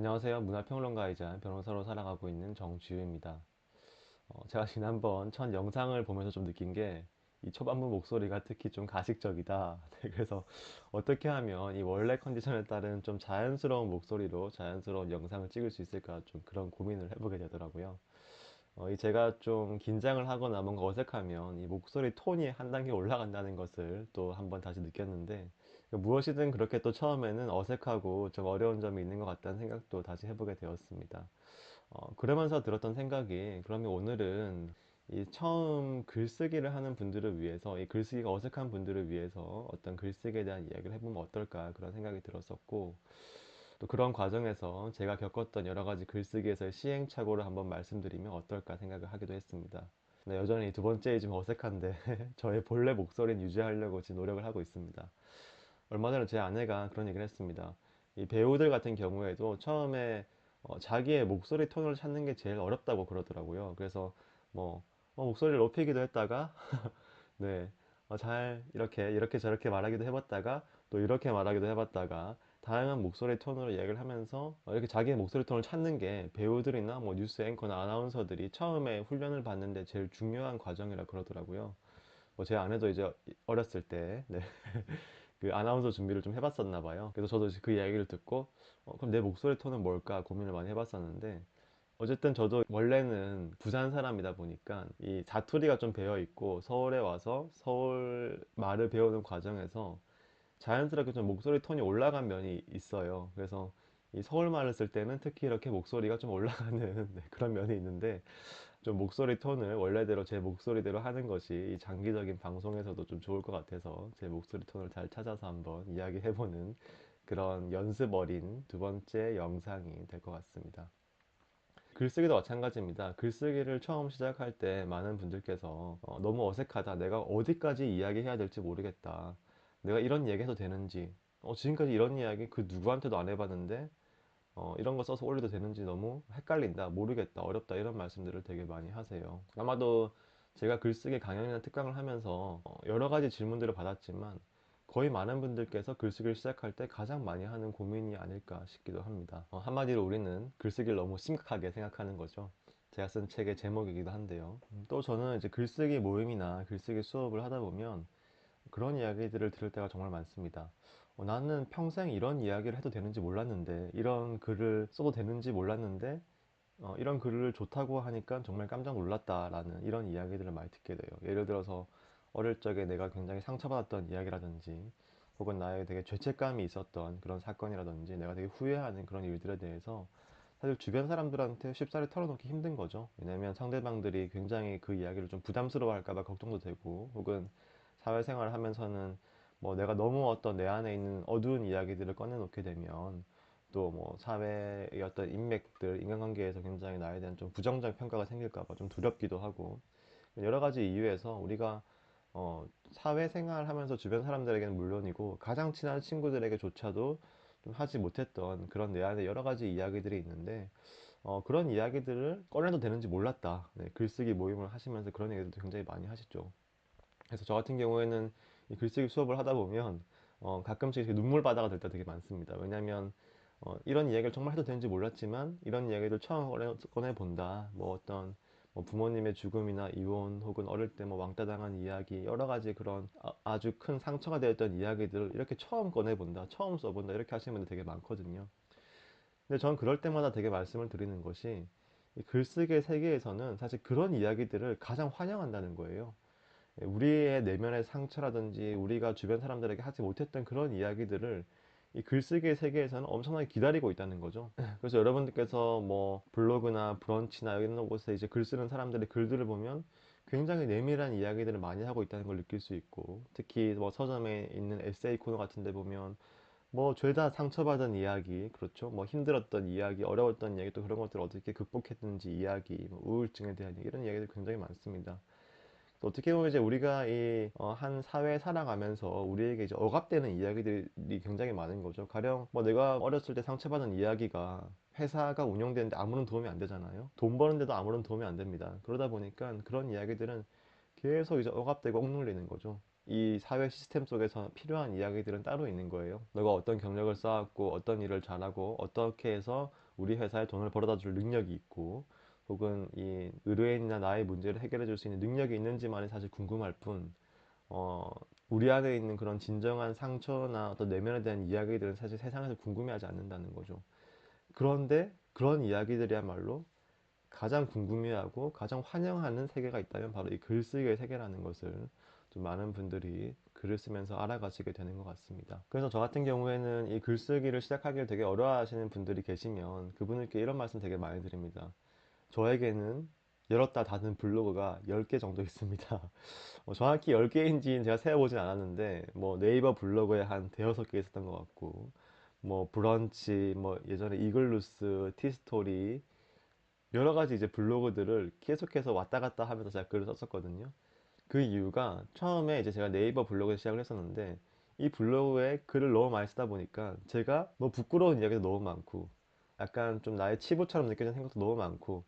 안녕하세요. 문화평론가이자 변호사로 살아가고 있는 정지우입니다. 제가 지난번 첫 영상을 보면서 좀 느낀 게 이 초반부 목소리가 특히 좀 가식적이다. 네, 그래서 어떻게 하면 이 원래 컨디션에 따른 좀 자연스러운 목소리로 자연스러운 영상을 찍을 수 있을까 좀 그런 고민을 해보게 되더라고요. 이 제가 좀 긴장을 하거나 뭔가 어색하면 이 목소리 톤이 한 단계 올라간다는 것을 또 한번 다시 느꼈는데, 무엇이든 그렇게 또 처음에는 어색하고 좀 어려운 점이 있는 것 같다는 생각도 다시 해보게 되었습니다. 그러면서 들었던 생각이, 그러면 오늘은 이 처음 글쓰기를 하는 분들을 위해서, 이 글쓰기가 어색한 분들을 위해서 어떤 글쓰기에 대한 이야기를 해보면 어떨까, 그런 생각이 들었었고, 또 그런 과정에서 제가 겪었던 여러 가지 글쓰기에서의 시행착오를 한번 말씀드리면 어떨까 생각을 하기도 했습니다. 네, 여전히 두 번째 좀 어색한데 저의 본래 목소리는 유지하려고 지금 노력을 하고 있습니다. 얼마 전에 제 아내가 그런 얘기를 했습니다. 이 배우들 같은 경우에도 처음에 자기의 목소리 톤을 찾는 게 제일 어렵다고 그러더라고요. 그래서 뭐 목소리를 높이기도 했다가 네, 잘 이렇게 저렇게 말하기도 해봤다가 또 이렇게 말하기도 해봤다가 다양한 목소리 톤으로 얘기를 하면서 이렇게 자기의 목소리 톤을 찾는 게 배우들이나 뭐 뉴스 앵커나 아나운서들이 처음에 훈련을 받는데 제일 중요한 과정이라 그러더라고요. 제 아내도 이제 어렸을 때 네, 그 아나운서 준비를 좀 해봤었나 봐요. 그래서 저도 그 이야기를 듣고 그럼 내 목소리 톤은 뭘까 고민을 많이 해봤었는데, 어쨌든 저도 원래는 부산 사람이다 보니까 이 사투리가 좀 배어 있고 서울에 와서 서울 말을 배우는 과정에서 자연스럽게 좀 목소리 톤이 올라간 면이 있어요. 그래서 이 서울 말을 쓸 때는 특히 이렇게 목소리가 좀 올라가는 네, 그런 면이 있는데, 좀 목소리 톤을 원래대로 제 목소리대로 하는 것이 이 장기적인 방송에서도 좀 좋을 것 같아서 제 목소리 톤을 잘 찾아서 한번 이야기해보는 그런 연습 어린 두 번째 영상이 될 것 같습니다. 글쓰기도 마찬가지입니다. 글쓰기를 처음 시작할 때 많은 분들께서 너무 어색하다. 내가 어디까지 이야기해야 될지 모르겠다. 내가 이런 얘기 해도 되는지, 지금까지 이런 이야기 그 누구한테도 안 해봤는데 이런 거 써서 올려도 되는지 너무 헷갈린다, 모르겠다, 어렵다 이런 말씀들을 되게 많이 하세요. 아마도 제가 글쓰기 강연이나 특강을 하면서 여러 가지 질문들을 받았지만 거의 많은 분들께서 글쓰기를 시작할 때 가장 많이 하는 고민이 아닐까 싶기도 합니다. 한마디로 우리는 글쓰기를 너무 심각하게 생각하는 거죠. 제가 쓴 책의 제목이기도 한데요. 또 저는 이제 글쓰기 모임이나 글쓰기 수업을 하다 보면 그런 이야기들을 들을 때가 정말 많습니다. 나는 평생 이런 이야기를 해도 되는지 몰랐는데, 이런 글을 써도 되는지 몰랐는데, 이런 글을 좋다고 하니까 정말 깜짝 놀랐다라는 이런 이야기들을 많이 듣게 돼요. 예를 들어서 어릴 적에 내가 굉장히 상처받았던 이야기라든지, 혹은 나에게 되게 죄책감이 있었던 그런 사건이라든지, 내가 되게 후회하는 그런 일들에 대해서 사실 주변 사람들한테 쉽사리 털어놓기 힘든 거죠. 왜냐면 상대방들이 굉장히 그 이야기를 좀 부담스러워 할까봐 걱정도 되고, 혹은 사회생활을 하면서는 뭐 내가 너무 어떤 내 안에 있는 어두운 이야기들을 꺼내놓게 되면 또 뭐 사회의 어떤 인맥들, 인간관계에서 굉장히 나에 대한 좀 부정적 평가가 생길까봐 좀 두렵기도 하고, 여러 가지 이유에서 우리가 사회생활 하면서 주변 사람들에게는 물론이고 가장 친한 친구들에게조차도 좀 하지 못했던 그런 내 안에 여러 가지 이야기들이 있는데, 그런 이야기들을 꺼내도 되는지 몰랐다. 네, 글쓰기 모임을 하시면서 그런 얘기들도 굉장히 많이 하시죠. 그래서 저 같은 경우에는 이 글쓰기 수업을 하다 보면 가끔씩 이렇게 눈물바다가 될 때 되게 많습니다. 왜냐하면 이런 이야기를 정말 해도 되는지 몰랐지만 이런 이야기를 처음 꺼내본다. 뭐 어떤 뭐 부모님의 죽음이나 이혼, 혹은 어릴 때 뭐 왕따 당한 이야기, 여러 가지 그런 아주 큰 상처가 되었던 이야기들을 이렇게 처음 꺼내본다, 처음 써본다, 이렇게 하시는 분들 되게 많거든요. 근데 전 그럴 때마다 되게 말씀을 드리는 것이, 이 글쓰기의 세계에서는 사실 그런 이야기들을 가장 환영한다는 거예요. 우리의 내면의 상처라든지 우리가 주변 사람들에게 하지 못했던 그런 이야기들을 이 글쓰기의 세계에서는 엄청나게 기다리고 있다는 거죠. 그래서 여러분들께서 뭐 블로그나 브런치나 이런 곳에 이제 글 쓰는 사람들의 글들을 보면 굉장히 내밀한 이야기들을 많이 하고 있다는 걸 느낄 수 있고, 특히 뭐 서점에 있는 에세이 코너 같은 데 보면 뭐 죄다 상처받은 이야기, 그렇죠, 뭐 힘들었던 이야기, 어려웠던 이야기, 또 그런 것들을 어떻게 극복했는지 이야기, 뭐 우울증에 대한 이야기, 이런 이야기들 굉장히 많습니다. 어떻게 보면 이제 우리가 이 한 사회에 살아가면서 우리에게 이제 억압되는 이야기들이 굉장히 많은 거죠. 가령 뭐 내가 어렸을 때 상처받은 이야기가 회사가 운영되는데 아무런 도움이 안 되잖아요. 돈 버는데도 아무런 도움이 안 됩니다. 그러다 보니까 그런 이야기들은 계속 이제 억압되고 억눌리는 거죠. 이 사회 시스템 속에서 필요한 이야기들은 따로 있는 거예요. 너가 어떤 경력을 쌓았고 어떤 일을 잘하고 어떻게 해서 우리 회사에 돈을 벌어다 줄 능력이 있고 혹은 이 의뢰인이나 나의 문제를 해결해 줄 수 있는 능력이 있는지만이 사실 궁금할 뿐 어, 우리 안에 있는 그런 진정한 상처나 어떤 내면에 대한 이야기들은 사실 세상에서 궁금해하지 않는다는 거죠. 그런데 그런 이야기들이야말로 가장 궁금해하고 가장 환영하는 세계가 있다면 바로 이 글쓰기의 세계라는 것을 좀 많은 분들이 글을 쓰면서 알아가시게 되는 것 같습니다. 그래서 저 같은 경우에는 이 글쓰기를 시작하기를 되게 어려워하시는 분들이 계시면 그분들께 이런 말씀 되게 많이 드립니다. 저에게는 열었다 닫은 블로그가 10개 정도 있습니다. 정확히 10개인지는 제가 세어보진 않았는데 뭐 네이버 블로그에 한 대여섯 개 있었던 것 같고 뭐 브런치, 뭐 예전에 이글루스, 티스토리 여러 가지 이제 블로그들을 계속해서 왔다 갔다 하면서 제가 글을 썼었거든요. 그 이유가 처음에 이제 제가 네이버 블로그에 시작을 했었는데 이 블로그에 글을 너무 많이 쓰다 보니까 제가 뭐 부끄러운 이야기도 너무 많고 약간 좀 나의 치부처럼 느껴지는 생각도 너무 많고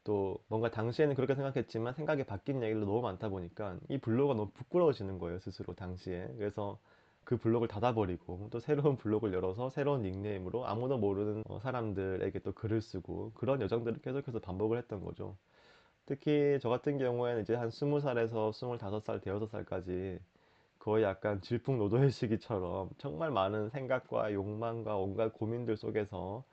또 뭔가 당시에는 그렇게 생각했지만 생각이 바뀐 얘기도 너무 많다 보니까 이 블로그가 너무 부끄러워지는 거예요 스스로 당시에. 그래서 그 블로그를 닫아버리고 또 새로운 블로그를 열어서 새로운 닉네임으로 아무도 모르는 사람들에게 또 글을 쓰고 그런 여정들을 계속해서 반복을 했던 거죠. 특히 저 같은 경우에는 이제 한 20살에서 25살, 대여섯 살까지 거의 약간 질풍노도의 시기처럼 정말 많은 생각과 욕망과 온갖 고민들 속에서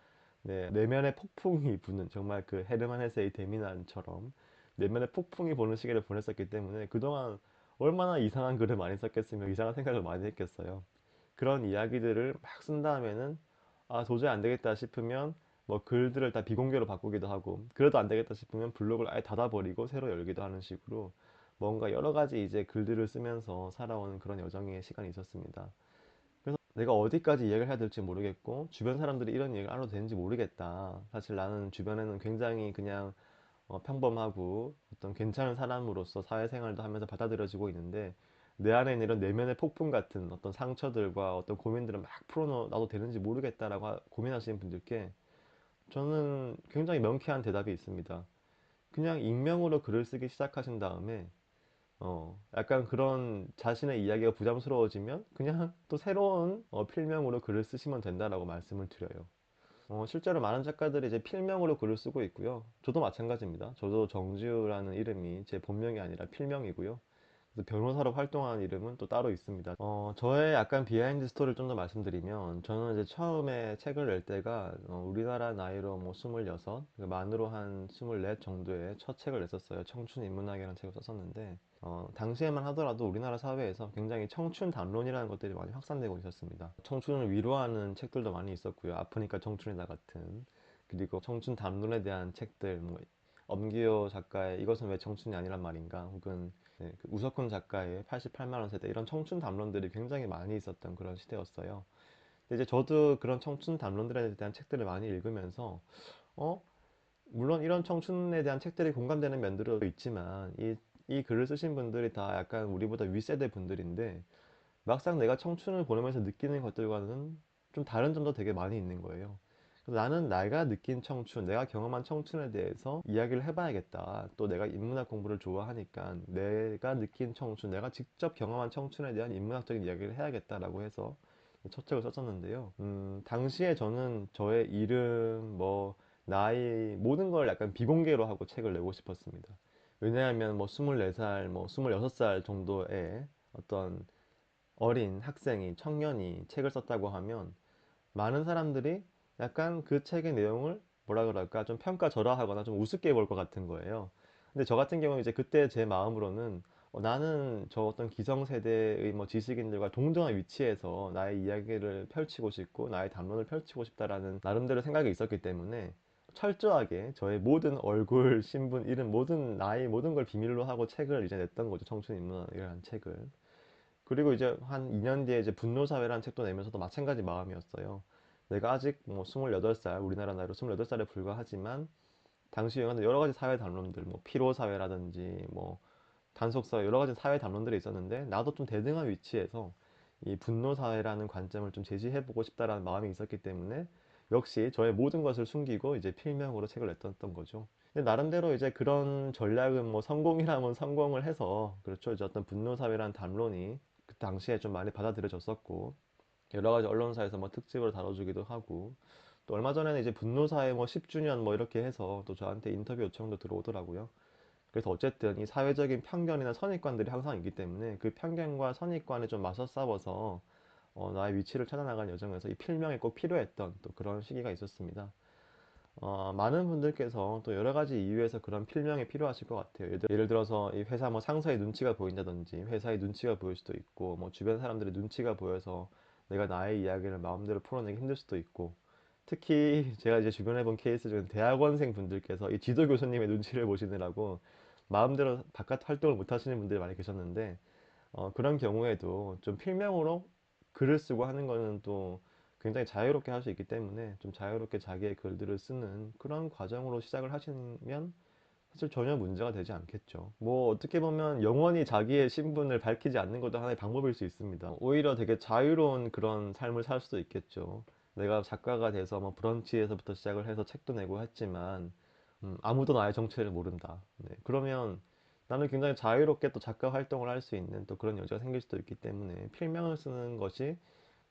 네, 내면의 폭풍이 부는 정말 그 헤르만 헤세의 데미난처럼 내면의 폭풍이 부는 시기를 보냈었기 때문에 그동안 얼마나 이상한 글을 많이 썼겠으며 이상한 생각을 많이 했겠어요. 그런 이야기들을 막 쓴 다음에는 아 도저히 안 되겠다 싶으면 뭐 글들을 다 비공개로 바꾸기도 하고 그래도 안 되겠다 싶으면 블로그를 아예 닫아버리고 새로 열기도 하는 식으로 뭔가 여러 가지 이제 글들을 쓰면서 살아온 그런 여정의 시간이 있었습니다. 그래서 내가 어디까지 이야기를 해야 될지 모르겠고 주변 사람들이 이런 얘기를 알아도 되는지 모르겠다. 사실 나는 주변에는 굉장히 그냥 평범하고 어떤 괜찮은 사람으로서 사회생활도 하면서 받아들여지고 있는데 내 안에 있는 이런 내면의 폭풍 같은 어떤 상처들과 어떤 고민들을 막 풀어놔도 되는지 모르겠다라고 고민하시는 분들께 저는 굉장히 명쾌한 대답이 있습니다. 그냥 익명으로 글을 쓰기 시작하신 다음에 약간 그런 자신의 이야기가 부담스러워지면 그냥 또 새로운 필명으로 글을 쓰시면 된다라고 말씀을 드려요. 실제로 많은 작가들이 이제 필명으로 글을 쓰고 있고요. 저도 마찬가지입니다. 저도 정지우라는 이름이 제 본명이 아니라 필명이고요. 그래서 변호사로 활동하는 이름은 또 따로 있습니다. 저의 약간 비하인드 스토리를 좀 더 말씀드리면, 저는 이제 처음에 책을 낼 때가 우리나라 나이로 뭐 26, 만으로 한 24 정도의 첫 책을 냈었어요. 청춘 인문학이라는 책을 썼었는데, 당시에만 하더라도 우리나라 사회에서 굉장히 청춘 담론이라는 것들이 많이 확산되고 있었습니다. 청춘을 위로하는 책들도 많이 있었고요. 아프니까 청춘이다 같은. 그리고 청춘 담론에 대한 책들, 뭐 엄기호 작가의 이것은 왜 청춘이 아니란 말인가, 혹은 네, 그 우석훈 작가의 88만 원 세대 이런 청춘 담론들이 굉장히 많이 있었던 그런 시대였어요. 근데 이제 저도 그런 청춘 담론들에 대한 책들을 많이 읽으면서 어 물론 이런 청춘에 대한 책들이 공감되는 면들도 있지만 이 글을 쓰신 분들이 다 약간 우리보다 윗세대 분들인데 막상 내가 청춘을 보내면서 느끼는 것들과는 좀 다른 점도 되게 많이 있는 거예요. 그래서 나는 내가 느낀 청춘, 내가 경험한 청춘에 대해서 이야기를 해봐야겠다. 또 내가 인문학 공부를 좋아하니까 내가 느낀 청춘, 내가 직접 경험한 청춘에 대한 인문학적인 이야기를 해야겠다라고 해서 첫 책을 썼었는데요. 당시에 저는 저의 이름, 뭐, 나이, 모든 걸 약간 비공개로 하고 책을 내고 싶었습니다. 왜냐하면 뭐 24살, 뭐 26살 정도의 어떤 어린 학생이, 청년이 책을 썼다고 하면 많은 사람들이 약간 그 책의 내용을 뭐라 그럴까 좀 평가절하하거나 좀 우습게 볼 것 같은 거예요. 근데 저 같은 경우는 이제 그때 제 마음으로는 나는 저 어떤 기성세대의 뭐 지식인들과 동등한 위치에서 나의 이야기를 펼치고 싶고 나의 담론을 펼치고 싶다라는 나름대로 생각이 있었기 때문에 철저하게 저의 모든 얼굴, 신분, 이름, 모든 나이, 모든 걸 비밀로 하고 책을 이제 냈던 거죠. 청춘인문학이라는 책을. 그리고 이제 한 2년 뒤에 이제 분노사회라는 책도 내면서도 마찬가지 마음이었어요. 내가 아직 뭐 28살, 우리나라 나이로 28살에 불과하지만 당시 유행하는 여러 가지 사회 담론들, 뭐 피로사회라든지 뭐 단속사회 여러 가지 사회 담론들이 있었는데 나도 좀 대등한 위치에서 이 분노사회라는 관점을 좀 제시해보고 싶다라는 마음이 있었기 때문에 역시 저의 모든 것을 숨기고 이제 필명으로 책을 냈던 거죠. 근데 나름대로 이제 그런 전략은 뭐 성공이라면 성공을 해서 그렇죠. 이제 어떤 분노사회라는 담론이 그 당시에 좀 많이 받아들여졌었고 여러 가지 언론사에서 뭐 특집으로 다뤄주기도 하고 또 얼마 전에는 이제 분노사회 뭐 10주년 뭐 이렇게 해서 또 저한테 인터뷰 요청도 들어오더라고요. 그래서 어쨌든 이 사회적인 편견이나 선입관들이 항상 있기 때문에 그 편견과 선입관에 좀 맞서 싸워서 나의 위치를 찾아나가는 여정에서 이 필명이 꼭 필요했던 또 그런 시기가 있었습니다. 많은 분들께서 또 여러 가지 이유에서 그런 필명이 필요하실 것 같아요. 예를 들어서 이 회사 뭐 상사의 눈치가 보인다든지 회사의 눈치가 보일 수도 있고 뭐 주변 사람들의 눈치가 보여서 내가 나의 이야기를 마음대로 풀어내기 힘들 수도 있고 특히 제가 이제 주변에 본 케이스 중에 대학원생 분들께서 이 지도 교수님의 눈치를 보시느라고 마음대로 바깥 활동을 못 하시는 분들이 많이 계셨는데 그런 경우에도 좀 필명으로 글을 쓰고 하는 거는 또 굉장히 자유롭게 할 수 있기 때문에 좀 자유롭게 자기의 글들을 쓰는 그런 과정으로 시작을 하시면 사실 전혀 문제가 되지 않겠죠. 뭐 어떻게 보면 영원히 자기의 신분을 밝히지 않는 것도 하나의 방법일 수 있습니다. 오히려 되게 자유로운 그런 삶을 살 수도 있겠죠. 내가 작가가 돼서 뭐 브런치에서부터 시작을 해서 책도 내고 했지만 아무도 나의 정체를 모른다. 네, 그러면 나는 굉장히 자유롭게 또 작가 활동을 할 수 있는 또 그런 여지가 생길 수도 있기 때문에 필명을 쓰는 것이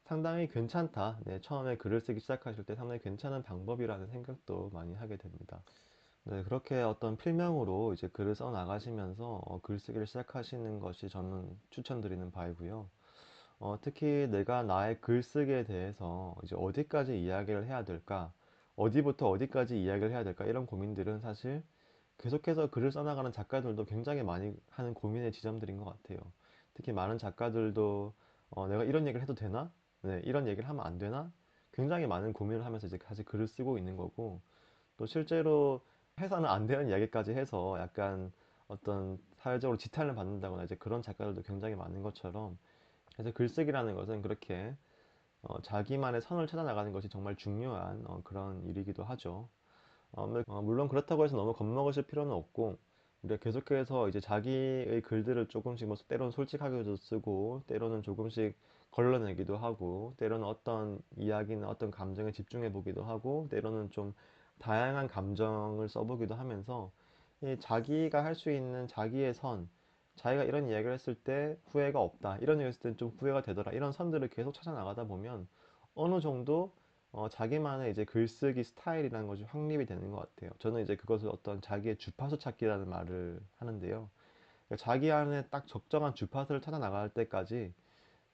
상당히 괜찮다. 네, 처음에 글을 쓰기 시작하실 때 상당히 괜찮은 방법이라는 생각도 많이 하게 됩니다. 네, 그렇게 어떤 필명으로 이제 글을 써 나가시면서 글쓰기를 시작하시는 것이 저는 추천드리는 바이고요. 특히 내가 나의 글쓰기에 대해서 이제 어디까지 이야기를 해야 될까, 어디부터 어디까지 이야기를 해야 될까 이런 고민들은 사실 계속해서 글을 써나가는 작가들도 굉장히 많이 하는 고민의 지점들인 것 같아요. 특히 많은 작가들도 내가 이런 얘기를 해도 되나? 네, 이런 얘기를 하면 안 되나? 굉장히 많은 고민을 하면서 이제 사실 글을 쓰고 있는 거고 또 실제로 해서는 안 되는 이야기까지 해서 약간 어떤 사회적으로 지탄을 받는다거나 이제 그런 작가들도 굉장히 많은 것처럼 그래서 글쓰기라는 것은 그렇게 자기만의 선을 찾아 나가는 것이 정말 중요한 그런 일이기도 하죠. 물론 그렇다고 해서 너무 겁먹으실 필요는 없고 우리가 계속해서 이제 자기의 글들을 조금씩 뭐 때로는 솔직하게도 쓰고 때로는 조금씩 걸러내기도 하고 때로는 어떤 이야기나 어떤 감정에 집중해 보기도 하고 때로는 좀 다양한 감정을 써보기도 하면서 이 자기가 할 수 있는 자기의 선 자기가 이런 이야기를 했을 때 후회가 없다 이런 얘기를 했을 땐 좀 후회가 되더라 이런 선들을 계속 찾아 나가다 보면 어느 정도 자기만의 이제 글쓰기 스타일이라는 것이 확립이 되는 것 같아요. 저는 이제 그것을 어떤 자기의 주파수 찾기라는 말을 하는데요. 그러니까 자기 안에 딱 적정한 주파수를 찾아 나갈 때까지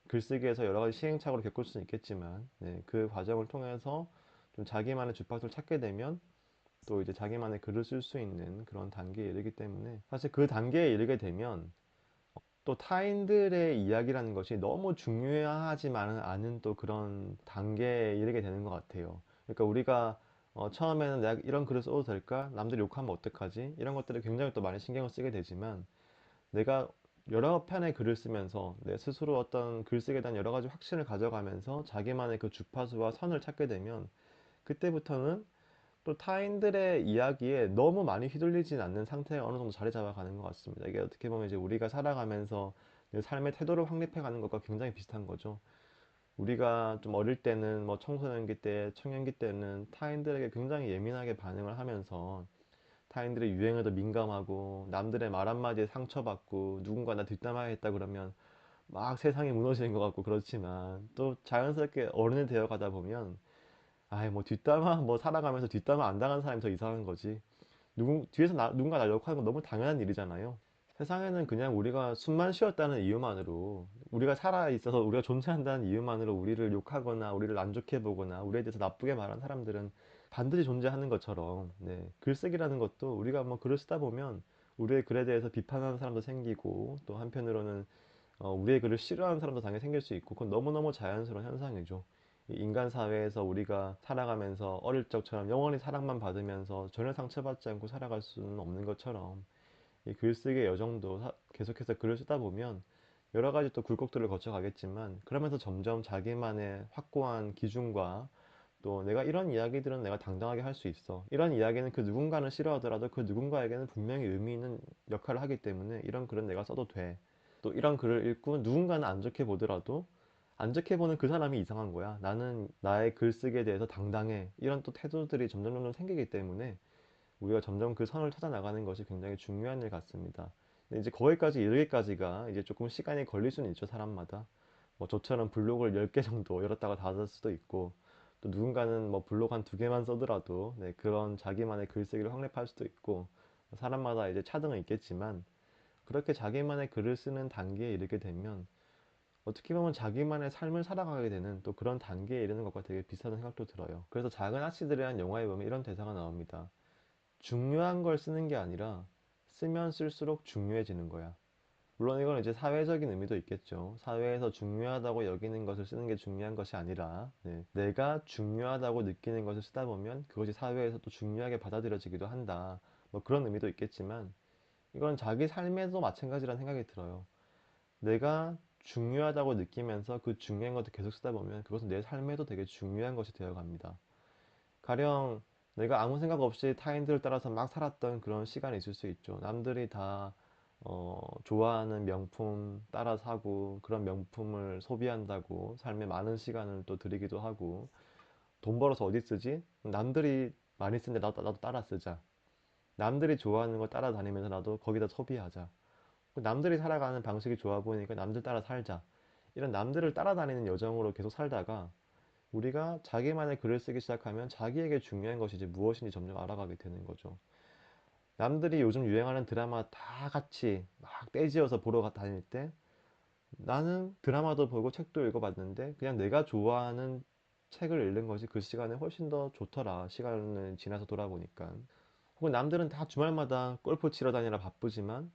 글쓰기에서 여러 가지 시행착오를 겪을 수는 있겠지만, 네, 그 과정을 통해서 좀 자기만의 주파수를 찾게 되면 또 이제 자기만의 글을 쓸 수 있는 그런 단계에 이르기 때문에 사실 그 단계에 이르게 되면 또 타인들의 이야기라는 것이 너무 중요하지만은 않은 또 그런 단계에 이르게 되는 것 같아요. 그러니까 우리가 처음에는 내가 이런 글을 써도 될까? 남들이 욕하면 어떡하지? 이런 것들을 굉장히 또 많이 신경을 쓰게 되지만 내가 여러 편의 글을 쓰면서 내 스스로 어떤 글쓰기에 대한 여러 가지 확신을 가져가면서 자기만의 그 주파수와 선을 찾게 되면 그때부터는 또 타인들의 이야기에 너무 많이 휘둘리진 않는 상태에 어느 정도 자리 잡아가는 것 같습니다. 이게 어떻게 보면 이제 우리가 살아가면서 내 삶의 태도를 확립해가는 것과 굉장히 비슷한 거죠. 우리가 좀 어릴 때는 뭐 청소년기 때, 청년기 때는 타인들에게 굉장히 예민하게 반응을 하면서 타인들의 유행에도 민감하고 남들의 말 한마디에 상처받고 누군가 나 뒷담화했다 그러면 막 세상이 무너지는 것 같고 그렇지만 또 자연스럽게 어른이 되어 가다 보면 아이 뭐 뒷담화 뭐 살아가면서 뒷담화 안 당한 사람이 더 이상한 거지. 뒤에서 누군가 날 욕하는 건 너무 당연한 일이잖아요. 세상에는 그냥 우리가 숨만 쉬었다는 이유만으로 우리가 살아 있어서 우리가 존재한다는 이유만으로 우리를 욕하거나 우리를 안 좋게 보거나 우리에 대해서 나쁘게 말하는 사람들은 반드시 존재하는 것처럼 네, 글쓰기라는 것도 우리가 뭐 글을 쓰다 보면 우리의 글에 대해서 비판하는 사람도 생기고 또 한편으로는 우리의 글을 싫어하는 사람도 당연히 생길 수 있고 그건 너무너무 자연스러운 현상이죠. 이 인간 사회에서 우리가 살아가면서 어릴 적처럼 영원히 사랑만 받으면서 전혀 상처받지 않고 살아갈 수는 없는 것처럼 이 글쓰기의 여정도 계속해서 글을 쓰다 보면 여러 가지 또 굴곡들을 거쳐가겠지만 그러면서 점점 자기만의 확고한 기준과 또 내가 이런 이야기들은 내가 당당하게 할 수 있어. 이런 이야기는 그 누군가는 싫어하더라도 그 누군가에게는 분명히 의미 있는 역할을 하기 때문에 이런 글은 내가 써도 돼. 또 이런 글을 읽고 누군가는 안 좋게 보더라도 안 좋게 보는 그 사람이 이상한 거야. 나는 나의 글쓰기에 대해서 당당해. 이런 또 태도들이 점점 생기기 때문에 우리가 점점 그 선을 찾아 나가는 것이 굉장히 중요한 일 같습니다. 근데 이제 거기까지 이르기까지가 이제 조금 시간이 걸릴 수는 있죠, 사람마다. 뭐 저처럼 블로그를 10개 정도 열었다가 닫을 수도 있고, 또 누군가는 뭐 블로그 한 두 개만 써더라도 네, 그런 자기만의 글쓰기를 확립할 수도 있고 사람마다 이제 차등은 있겠지만 그렇게 자기만의 글을 쓰는 단계에 이르게 되면 어떻게 보면 자기만의 삶을 살아가게 되는 또 그런 단계에 이르는 것과 되게 비슷하다는 생각도 들어요. 그래서 작은 아씨들에 대한 영화에 보면 이런 대사가 나옵니다. 중요한 걸 쓰는 게 아니라 쓰면 쓸수록 중요해지는 거야. 물론 이건 이제 사회적인 의미도 있겠죠. 사회에서 중요하다고 여기는 것을 쓰는 게 중요한 것이 아니라 네, 내가 중요하다고 느끼는 것을 쓰다 보면 그것이 사회에서 또 중요하게 받아들여지기도 한다. 뭐 그런 의미도 있겠지만 이건 자기 삶에도 마찬가지라는 생각이 들어요. 내가 중요하다고 느끼면서 그 중요한 것도 계속 쓰다 보면 그것은 내 삶에도 되게 중요한 것이 되어 갑니다. 가령 내가 아무 생각 없이 타인들을 따라서 막 살았던 그런 시간이 있을 수 있죠. 남들이 다 좋아하는 명품 따라 사고 그런 명품을 소비한다고 삶에 많은 시간을 또 들이기도 하고 돈 벌어서 어디 쓰지? 남들이 많이 쓰는데 나도 따라 쓰자. 남들이 좋아하는 걸 따라다니면서 나도 거기다 소비하자. 남들이 살아가는 방식이 좋아 보이니까 남들 따라 살자. 이런 남들을 따라다니는 여정으로 계속 살다가 우리가 자기만의 글을 쓰기 시작하면 자기에게 중요한 것이 이제 무엇인지 점점 알아가게 되는 거죠. 남들이 요즘 유행하는 드라마 다 같이 막 떼지어서 보러 다닐 때 나는 드라마도 보고 책도 읽어봤는데 그냥 내가 좋아하는 책을 읽는 것이 그 시간에 훨씬 더 좋더라. 시간을 지나서 돌아보니까. 혹은 남들은 다 주말마다 골프 치러 다니라 바쁘지만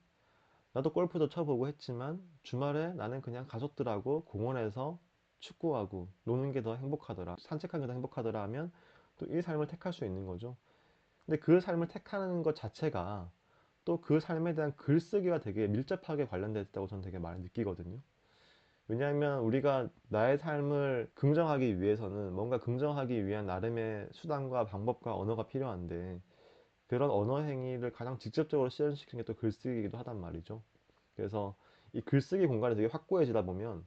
나도 골프도 쳐보고 했지만 주말에 나는 그냥 가족들하고 공원에서 축구하고 노는 게 더 행복하더라. 산책하는 게 더 행복하더라 하면 또 이 삶을 택할 수 있는 거죠. 근데 그 삶을 택하는 것 자체가 또 그 삶에 대한 글쓰기와 되게 밀접하게 관련되어 있다고 저는 되게 많이 느끼거든요. 왜냐하면 우리가 나의 삶을 긍정하기 위해서는 뭔가 긍정하기 위한 나름의 수단과 방법과 언어가 필요한데 그런 언어 행위를 가장 직접적으로 실현시키는 게 또 글쓰기이기도 하단 말이죠. 그래서 이 글쓰기 공간이 되게 확고해지다 보면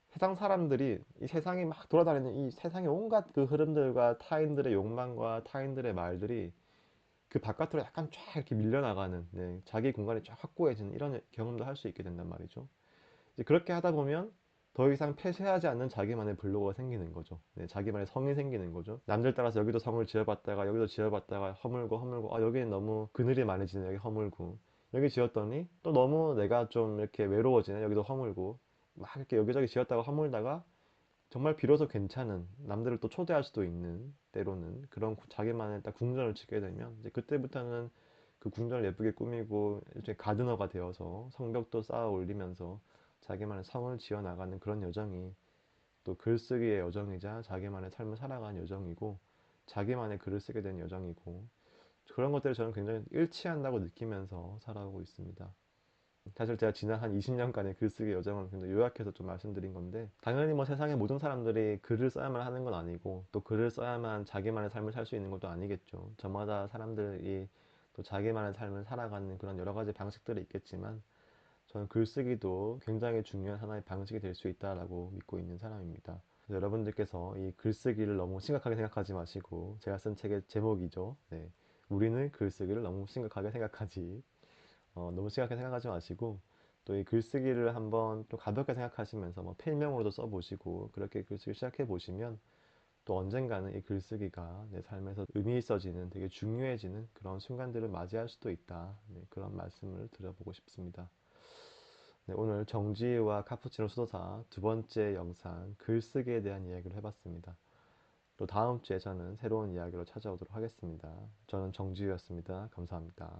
세상 사람들이 이 세상이 막 돌아다니는 이 세상의 온갖 그 흐름들과 타인들의 욕망과 타인들의 말들이 그 바깥으로 약간 쫙 이렇게 밀려나가는 네, 자기 공간이 쫙 확고해지는 이런 경험도 할 수 있게 된단 말이죠. 이제 그렇게 하다 보면 더 이상 폐쇄하지 않는 자기만의 블로그가 생기는 거죠. 네, 자기만의 성이 생기는 거죠. 남들 따라서 여기도 성을 지어봤다가 여기도 지어봤다가 허물고 허물고 아 여기는 너무 그늘이 많이 지네 여기 허물고 여기 지었더니 또 너무 내가 좀 이렇게 외로워지네 여기도 허물고 막 이렇게 여기저기 지었다가 허물다가 정말 비로소 괜찮은 남들을 또 초대할 수도 있는 때로는 그런 자기만의 딱 궁전을 짓게 되면 이제 그때부터는 그 궁전을 예쁘게 꾸미고 일종의 가드너가 되어서 성벽도 쌓아 올리면서 자기만의 성을 지어 나가는 그런 여정이 또 글쓰기의 여정이자 자기만의 삶을 살아가는 여정이고 자기만의 글을 쓰게 된 여정이고 그런 것들을 저는 굉장히 일치한다고 느끼면서 살아오고 있습니다. 사실 제가 지난 한 20년간의 글쓰기 여정을 굉장히 요약해서 좀 말씀드린 건데 당연히 뭐 세상의 모든 사람들이 글을 써야만 하는 건 아니고 또 글을 써야만 자기만의 삶을 살 수 있는 것도 아니겠죠. 저마다 사람들이 또 자기만의 삶을 살아가는 그런 여러 가지 방식들이 있겠지만 저는 글쓰기도 굉장히 중요한 하나의 방식이 될 수 있다라고 믿고 있는 사람입니다. 그래서 여러분들께서 이 글쓰기를 너무 심각하게 생각하지 마시고 제가 쓴 책의 제목이죠. 네. 우리는 글쓰기를 너무 심각하게 생각하지 너무 심각하게 생각하지 마시고 또 이 글쓰기를 한번 또 가볍게 생각하시면서 뭐 필명으로도 써보시고 그렇게 글쓰기 시작해 보시면 또 언젠가는 이 글쓰기가 내 삶에서 의미 있어지는 되게 중요해지는 그런 순간들을 맞이할 수도 있다. 네, 그런 말씀을 드려보고 싶습니다. 네, 오늘 정지와 카푸치노 수도사 두 번째 영상 글쓰기에 대한 이야기를 해봤습니다. 또 다음 주에 저는 새로운 이야기로 찾아오도록 하겠습니다. 저는 정지우였습니다. 감사합니다.